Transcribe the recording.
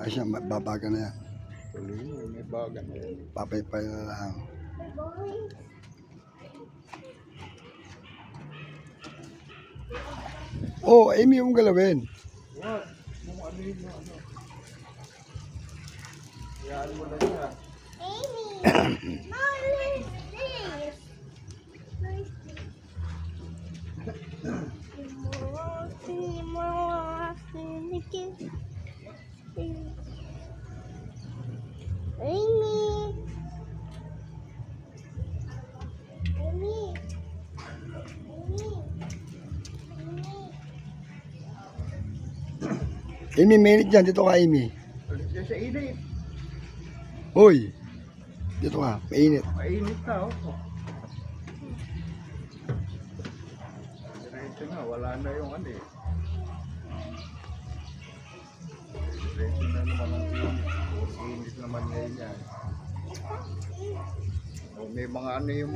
Ay siya, babaga na yan. Tuloy mo, may baga na yan. Papay-pay na lang. Oh, Amy, yung galawin. What? Kung ano yun, ano? Yan mo na siya. Amy, mainit dyan. Dito ka, Amy. Alis yan sa init. Hoy. Dito ka. Mainit. Mainit na, oh. Diretso na, wala na yung ano eh. Diretso na naman ang init. Init naman ngayon yan. Oh, may mga ano yung